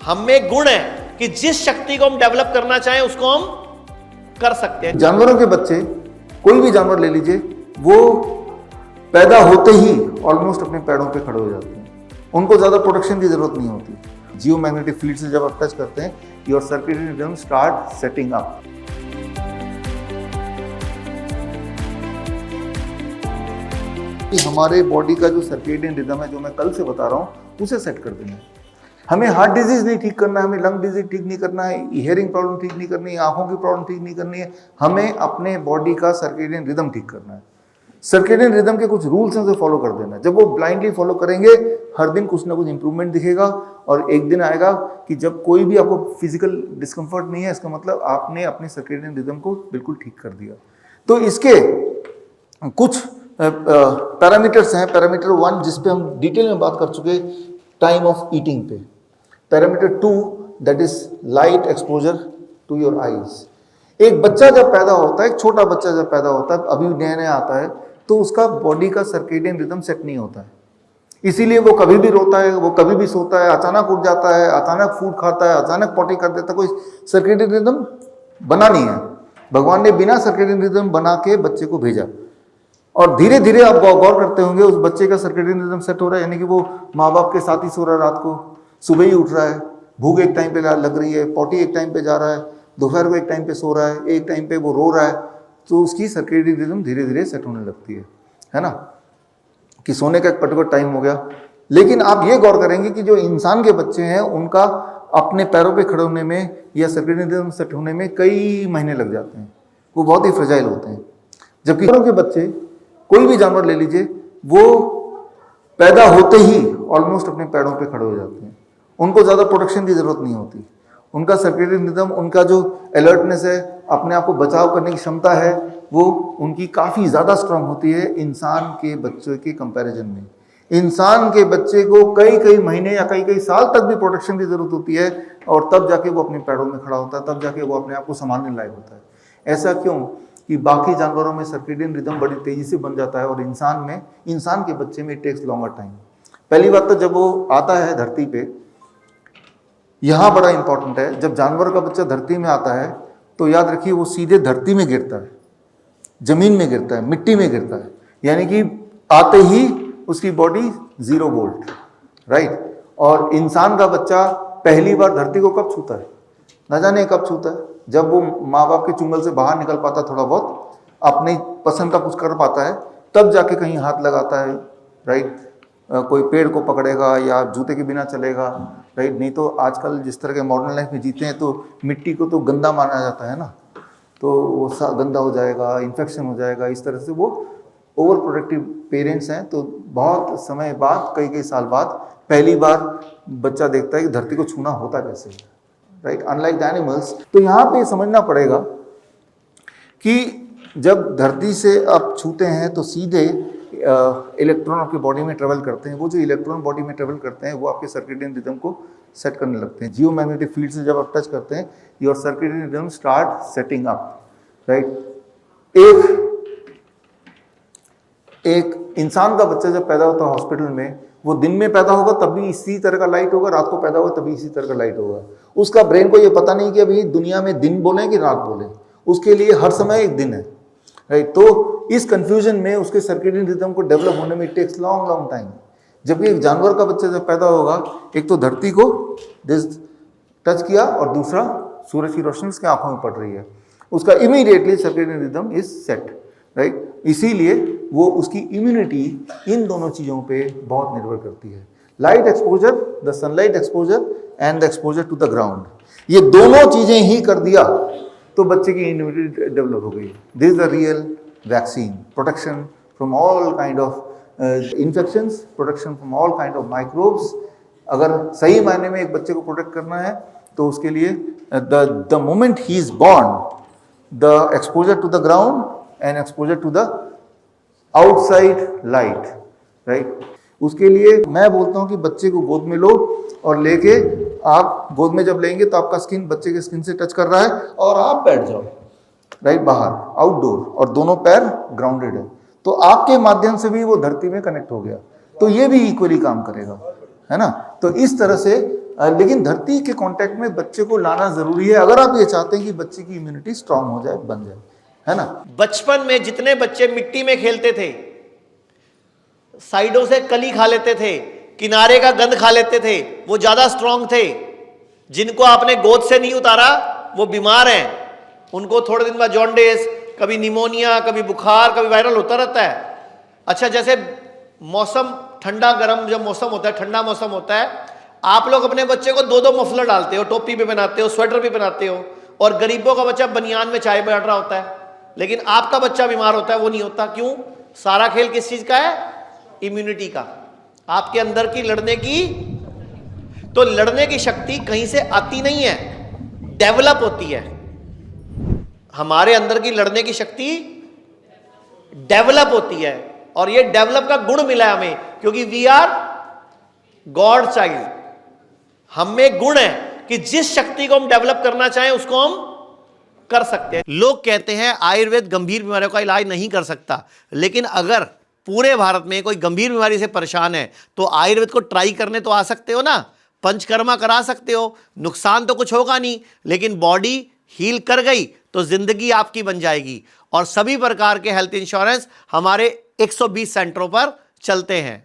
हम में एक गुण है कि जिस शक्ति को हम डेवलप करना चाहें उसको हम कर सकते हैं। जानवरों के बच्चे, कोई भी जानवर ले लीजिए, वो पैदा होते ही ऑलमोस्ट अपने पैरों पे खड़े हो जाते हैं। उनको ज्यादा प्रोटेक्शन की जरूरत नहीं होती। जियो मैग्नेटिक फील्ड से जब आप टच करते हैं, your circulatory rhythm start setting up. हमारे बॉडी का जो सर्केडियन रिदम है, जो मैं कल से बता रहा हूँ, उसे सेट कर देना है। हमें हार्ट डिजीज नहीं ठीक करना है, हमें लंग डिजीज ठीक नहीं करना है, हियरिंग प्रॉब्लम ठीक नहीं करनी है, आंखों की प्रॉब्लम ठीक नहीं करनी है। हमें अपने बॉडी का सर्केडियन रिदम ठीक करना है। सर्केडियन रिदम के कुछ रूल्स हैं, उसे फॉलो कर देना है। जब वो ब्लाइंडली फॉलो करेंगे, हर दिन कुछ ना कुछ इंप्रूवमेंट दिखेगा और एक दिन आएगा कि जब कोई भी आपको फिजिकल डिस्कम्फर्ट नहीं है, इसका मतलब आपने अपने सर्केडियन रिदम को बिल्कुल ठीक कर दिया। तो इसके कुछ पैरामीटर्स हैं। पैरामीटर 1 जिस पे हम डिटेल में बात कर चुके, टाइम ऑफ ईटिंग पे। Parameter 2 that is light exposure to your eyes. एक बच्चा जब पैदा होता है, एक छोटा बच्चा जब पैदा होता है, अभी नया नया आता है, तो उसका बॉडी का सर्केडियन रिदम सेट नहीं होता है। इसीलिए वो कभी भी रोता है, वो कभी भी सोता है, अचानक उठ जाता है, अचानक फूड खाता है, अचानक पॉटी कर देता है। कोई सर्केडियन रिदम बना नहीं है। भगवान ने बिना सर्केडियन रिदम बना के बच्चे को भेजा और धीरे धीरे आप गौर करते होंगे, उस बच्चे का सर्केडियन रिदम सेट हो रहा है। यानी कि वो माँ बाप के साथ ही सो रहा है, रात को सुबह ही उठ रहा है, भूख एक टाइम पे लग रही है, पॉटी एक टाइम पे जा रहा है, दोपहर को एक टाइम पे सो रहा है, एक टाइम पे वो रो रहा है, तो उसकी सर्केडियन रिदम धीरे धीरे सेट होने लगती है ना, कि सोने का एक पर्टिकुलर टाइम हो गया। लेकिन आप ये गौर करेंगे कि जो इंसान के बच्चे हैं, उनका अपने पैरों पे खड़े होने में या सर्केडियन रिदम सेट होने में कई महीने लग जाते हैं। वो बहुत ही फ्रेजाइल होते हैं। जबकि के बच्चे, कोई भी जानवर ले लीजिए, वो पैदा होते ही ऑलमोस्ट अपने पैरों पे खड़े हो जाते हैं। उनको ज़्यादा प्रोटेक्शन की ज़रूरत नहीं होती। उनका सर्केडियन रिदम, उनका जो अलर्टनेस है, अपने आप को बचाव करने की क्षमता है, वो उनकी काफ़ी ज़्यादा स्ट्रांग होती है इंसान के बच्चों के कंपैरिजन में। इंसान के बच्चे को कई कई महीने या कई कई साल तक भी प्रोटेक्शन की ज़रूरत होती है, और तब जाके वो अपने पैरों में खड़ा होता है, तब जाके वो अपने आप को संभालने लायक होता है। ऐसा क्यों कि बाकी जानवरों में सर्केडियन रिदम बड़ी तेजी से बन जाता है और इंसान के बच्चे में इट टेक्स लॉन्गर टाइम। पहली बात तो जब वो आता है धरती पे, यहाँ बड़ा इंपॉर्टेंट है, जब जानवर का बच्चा धरती में आता है तो याद रखिए वो सीधे धरती में गिरता है, जमीन में गिरता है, मिट्टी में गिरता है। यानी कि आते ही उसकी बॉडी 0 वोल्ट, राइट। और इंसान का बच्चा पहली बार धरती को कब छूता है? न जाने कब छूता है, जब वो माँ बाप के चुंगल से बाहर निकल पाता, थोड़ा बहुत अपनी पसंद का कुछ कर पाता है, तब जाके कहीं हाथ लगाता है, राइट। कोई पेड़ को पकड़ेगा या जूते के बिना चलेगा, राइट। नहीं तो आजकल जिस तरह के मॉडर्न लाइफ में जीते हैं, तो मिट्टी को तो गंदा माना जाता है ना, तो वो गंदा हो जाएगा, इन्फेक्शन हो जाएगा, इस तरह से वो ओवर प्रोटेक्टिव पेरेंट्स हैं। तो बहुत समय बाद, कई कई साल बाद पहली बार बच्चा देखता है कि धरती को छूना होता कैसे है, राइट, अनलाइक द एनिमल्स। तो यहाँ पे समझना पड़ेगा कि जब धरती से आप छूते हैं तो सीधे इलेक्ट्रॉन आपकी बॉडी में ट्रेवल करते हैं। वो जो इलेक्ट्रॉन बॉडी में ट्रेवल करते हैं, वो आपके सर्केडियन रिदम को सेट करने लगते हैं। जियो मैग्नेटिक फील्ड से जब आप टच करते हैं, your circadian rhythm start setting up, right. एक इंसान का बच्चा जब पैदा होता है हॉस्पिटल में, वो दिन में पैदा होगा तब भी इसी तरह का लाइट होगा, रात को पैदा होगा तभी इसी तरह का लाइट होगा। उसका ब्रेन को ये पता नहीं कि अभी दुनिया में दिन बोले कि रात बोले, उसके लिए हर समय एक दिन है, राइट। तो इस कंफ्यूजन में उसके सर्केडियन रिदम को डेवलप होने में टेक्स लॉन्ग टाइम। जबकि एक जानवर का बच्चा जब पैदा होगा, एक तो धरती को टच किया और दूसरा सूरज की रोशनी उसकी आंखों में पड़ रही है, उसका immediately circadian rhythm is set, right. इसीलिए वो उसकी इम्यूनिटी इन दोनों चीज़ों पे बहुत निर्भर करती है। Light exposure, the sunlight exposure and the exposure to the ground, ये दोनों चीज़ें ही कर दिया तो बच्चे की इम्यूनिटी डेवलप हो गई। This is the real vaccine, protection from all kind of infections, protection from all kind of microbes. अगर सही मायने में एक बच्चे को प्रोटेक्ट करना है तो उसके लिए the moment he is born, the exposure to the ground and exposure to the outside light, right. उसके लिए मैं बोलता हूँ कि बच्चे को गोद में लो और लेके आप गोद में जब लेंगे तो आपका स्किन बच्चे के स्किन से टच कर रहा है और आप बैठ जाओ, राइट, बाहर आउटडोर, और दोनों पैर ग्राउंडेड है, तो आपके माध्यम से भी वो धरती में कनेक्ट हो गया, तो ये भी इक्वली काम करेगा, है ना। तो इस तरह से लेकिन धरती के कांटेक्ट में बच्चे को लाना जरूरी है, अगर आप ये चाहते हैं कि बच्चे की इम्यूनिटी स्ट्रांग हो जाए, बन जाए, है ना। बचपन में जितने बच्चे मिट्टी में खेलते थे, साइडों से कली खा लेते थे, किनारे का गंद खा लेते थे, वो ज्यादा स्ट्रांग थे। जिनको आपने गोद से नहीं उतारा वो बीमार हैं, उनको थोड़े दिन बाद जॉन्डिस, कभी निमोनिया, कभी बुखार, कभी वायरल होता रहता है। अच्छा, जैसे मौसम ठंडा गर्म जब मौसम होता है, ठंडा मौसम होता है, आप लोग अपने बच्चे को दो दो मफलर डालते हो, टोपी भी पहनाते हो, स्वेटर भी पहनाते हो, और गरीबों का बच्चा बनियान में चाय बैठ रहा होता है, लेकिन आपका बच्चा बीमार होता है, वो नहीं होता। क्यों? सारा खेल किस चीज का है? इम्यूनिटी का, आपके अंदर की लड़ने की। तो लड़ने की शक्ति कहीं से आती नहीं है, डेवलप होती है। हमारे अंदर की लड़ने की शक्ति डेवलप होती है, और ये डेवलप का गुण मिला है हमें, क्योंकि वी आर गॉड चाइल्ड। हम में गुण है कि जिस शक्ति को हम डेवलप करना चाहें उसको हम कर सकते हैं। लोग कहते हैं आयुर्वेद गंभीर बीमारियों का इलाज नहीं कर सकता, लेकिन अगर पूरे भारत में कोई गंभीर बीमारी से परेशान है तो आयुर्वेद को ट्राई करने तो आ सकते हो ना, पंचकर्मा करा सकते हो, नुकसान तो कुछ होगा नहीं, लेकिन बॉडी हील कर गई तो जिंदगी आपकी बन जाएगी। और सभी प्रकार के हेल्थ इंश्योरेंस हमारे 120 सेंटरों पर चलते हैं।